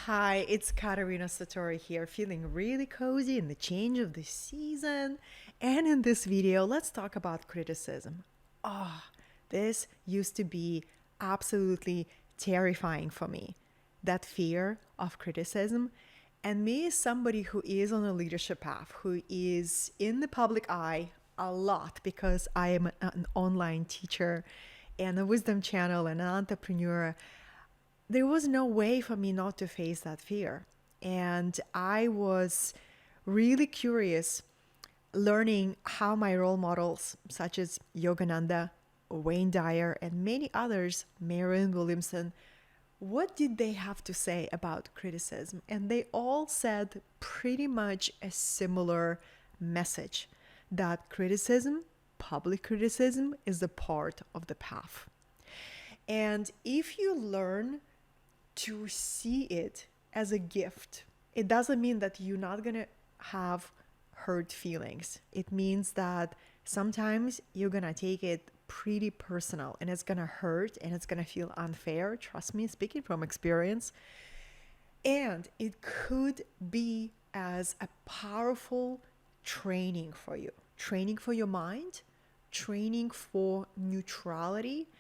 Hi, it's Katerina Satori here, feeling really cozy in the change of the season. And in this video, let's talk about criticism. Ah, this used to be absolutely terrifying for me. That fear of criticism. And me, as somebody who is on a leadership path, who is in the public eye a lot because I am an online teacher and a wisdom channel and an entrepreneur, there was no way for me not to face that fear. And I was really curious learning how my role models, such as Yogananda, Wayne Dyer, and many others, Marianne Williamson, what did they have to say about criticism? And they all said pretty much a similar message that criticism, public criticism, is a part of the path. And if you learn to see it as a gift. It doesn't mean that you're not going to have hurt feelings. It means that sometimes you're going to take it pretty personal and it's going to hurt and it's going to feel unfair. Trust me, speaking from experience. And it could be as a powerful training for you, training for your mind, training for neutrality,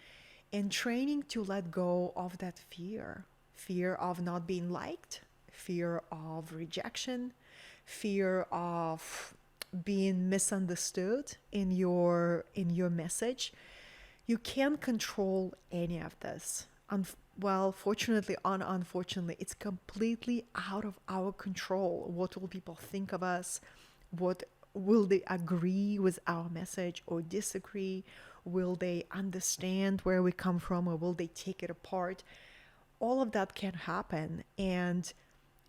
and training to let go of that fear of not being liked, fear of rejection, fear of being misunderstood in your message. You can't control any of this. Well, fortunately or unfortunately, it's completely out of our control. What will people think of us? What will they agree with our message or disagree? Will they understand where we come from or will they take it apart? All of that can happen. And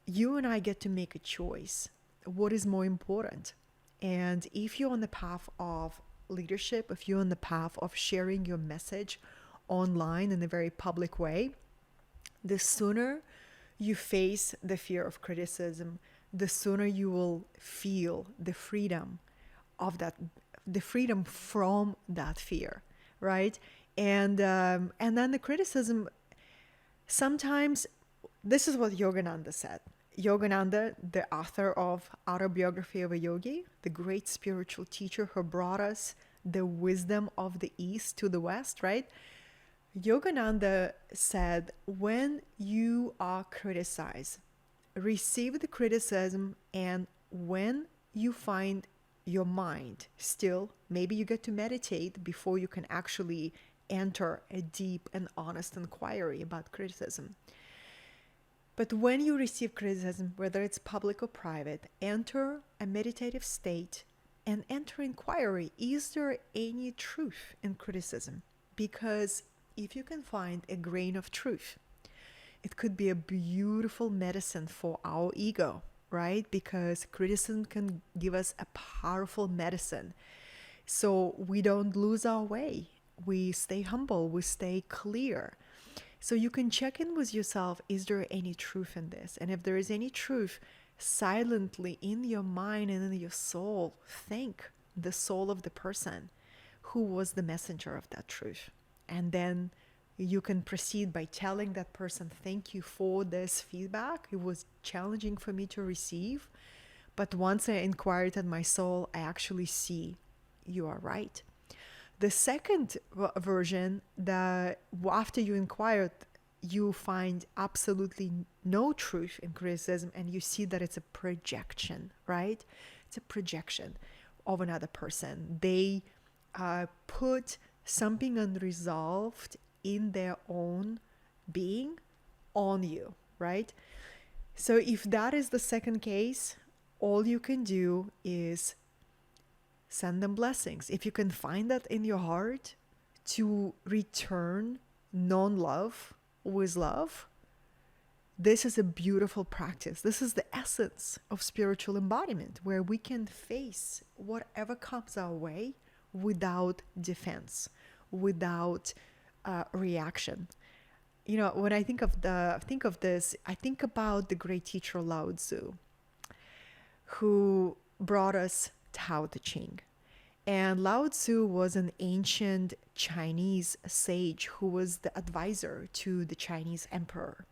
you and I get to make a choice. What is more important? And if you're on the path of leadership, if you're on the path of sharing your message online in a very public way, the sooner you face the fear of criticism, the sooner you will feel the freedom of that, the freedom from that fear, right? And then the criticism. Sometimes, this is what Yogananda said. Yogananda, the author of Autobiography of a Yogi, the great spiritual teacher who brought us the wisdom of the East to the West, right? Yogananda said, when you are criticized, receive the criticism, and when you find your mind still, maybe you get to meditate before you can actually enter a deep and honest inquiry about criticism. But when you receive criticism, whether it's public or private, enter a meditative state and enter inquiry. Is there any truth in criticism? Because if you can find a grain of truth, it could be a beautiful medicine for our ego, right? Because criticism can give us a powerful medicine. So we don't lose our way. We stay humble, we stay clear. So you can check in with yourself, is there any truth in this? And if there is any truth, silently in your mind and in your soul, thank the soul of the person who was the messenger of that truth. And then you can proceed by telling that person, thank you for this feedback. It was challenging for me to receive. But once I inquired in my soul, I actually see you are right. The second version, that after you inquired, you find absolutely no truth in criticism and you see that it's a projection, right? It's a projection of another person. They put something unresolved in their own being on you, right? So if that is the second case, all you can do is send them blessings. If you can find that in your heart to return non-love with love, this is a beautiful practice. This is the essence of spiritual embodiment, where we can face whatever comes our way without defense, without reaction. You know, when I think of this, I think about the great teacher Lao Tzu, who brought us Tao Te Ching. And Lao Tzu was an ancient Chinese sage who was the advisor to the Chinese emperor.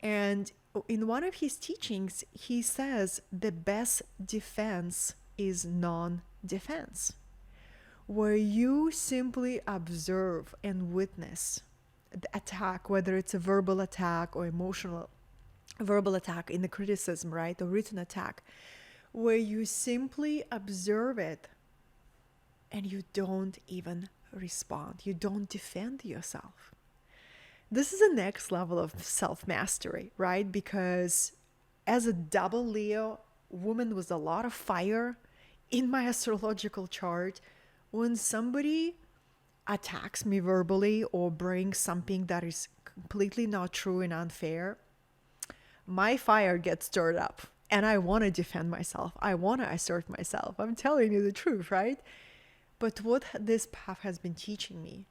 And in one of his teachings, he says the best defense is non-defense, where you simply observe and witness the attack, whether it's a verbal attack or emotional verbal attack in the criticism, right? Or written attack, where you simply observe it and you don't even respond. You don't defend yourself. This is the next level of self-mastery, right? Because as a double Leo, woman with a lot of fire in my astrological chart, when somebody attacks me verbally or brings something that is completely not true and unfair, my fire gets stirred up and I want to defend myself. I want to assert myself. I'm telling you the truth, right? But what this path has been teaching me,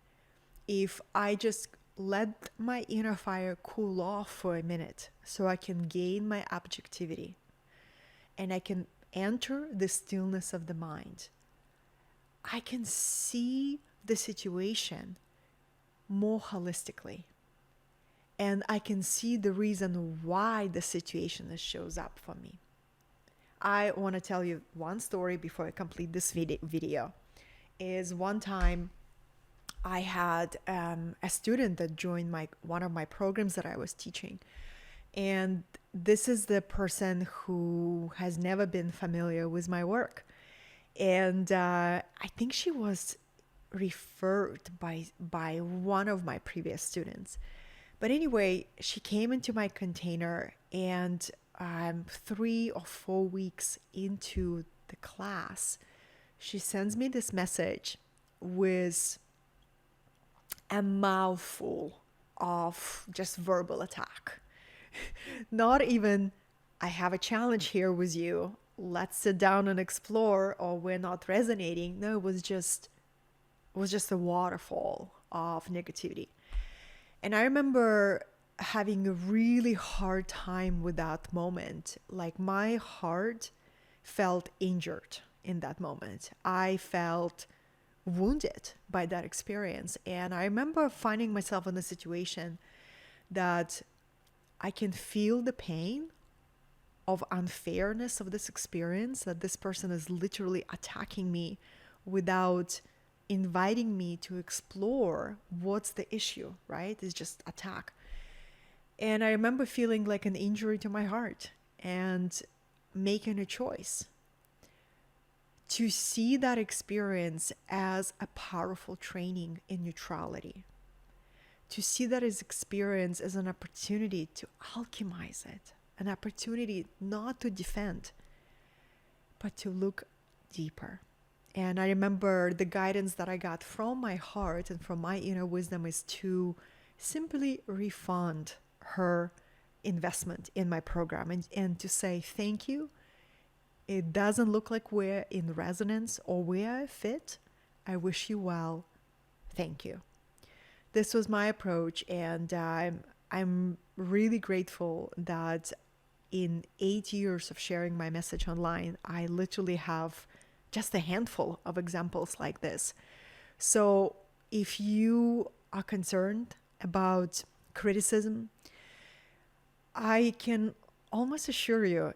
if I just let my inner fire cool off for a minute so I can gain my objectivity and I can enter the stillness of the mind, I can see the situation more holistically. And I can see the reason why the situation shows up for me. I want to tell you one story before I complete this video. Is one time I had a student that joined one of my programs that I was teaching. And this is the person who has never been familiar with my work. And I think she was referred by one of my previous students. But anyway, she came into my container, and 3 or 4 weeks into the class, she sends me this message with a mouthful of just verbal attack. Not even, I have a challenge here with you, let's sit down and explore, or we're not resonating. No, it was just a waterfall of negativity. And I remember having a really hard time with that moment. Like, my heart felt injured in that moment. I felt wounded by that experience. And I remember finding myself in a situation that I can feel the pain of unfairness of this experience, that this person is literally attacking me without inviting me to explore what's the issue, right? It's just attack. And I remember feeling like an injury to my heart and making a choice to see that experience as a powerful training in neutrality, to see that as experience as an opportunity to alchemize it, an opportunity not to defend, but to look deeper. And I remember the guidance that I got from my heart and from my inner wisdom is to simply refund her investment in my program and to say thank you. It doesn't look like we're in resonance or we're fit. I wish you well. Thank you. This was my approach, and I'm really grateful that in 8 years of sharing my message online, I literally have just a handful of examples like this. So if you are concerned about criticism, I can almost assure you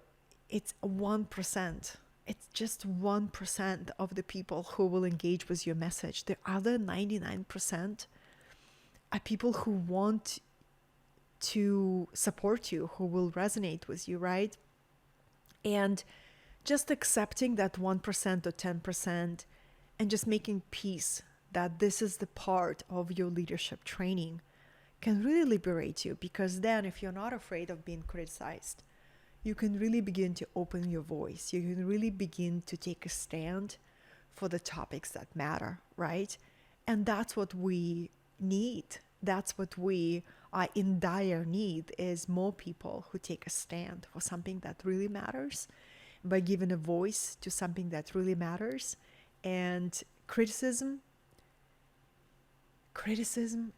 it's 1%. It's just 1% of the people who will engage with your message. The other 99% are people who want to support you, who will resonate with you, right? And just accepting that 1% or 10% and just making peace that this is the part of your leadership training can really liberate you, because then if you're not afraid of being criticized, you can really begin to open your voice. You can really begin to take a stand for the topics that matter, right? And that's what we need. That's what we are in dire need, is more people who take a stand for something that really matters, by giving a voice to something that really matters. And criticism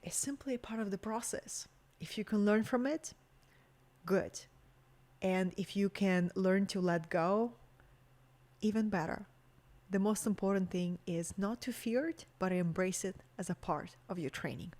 is simply a part of the process. If you can learn from it, good. And if you can learn to let go, even better. The most important thing is not to fear it, but embrace it as a part of your training.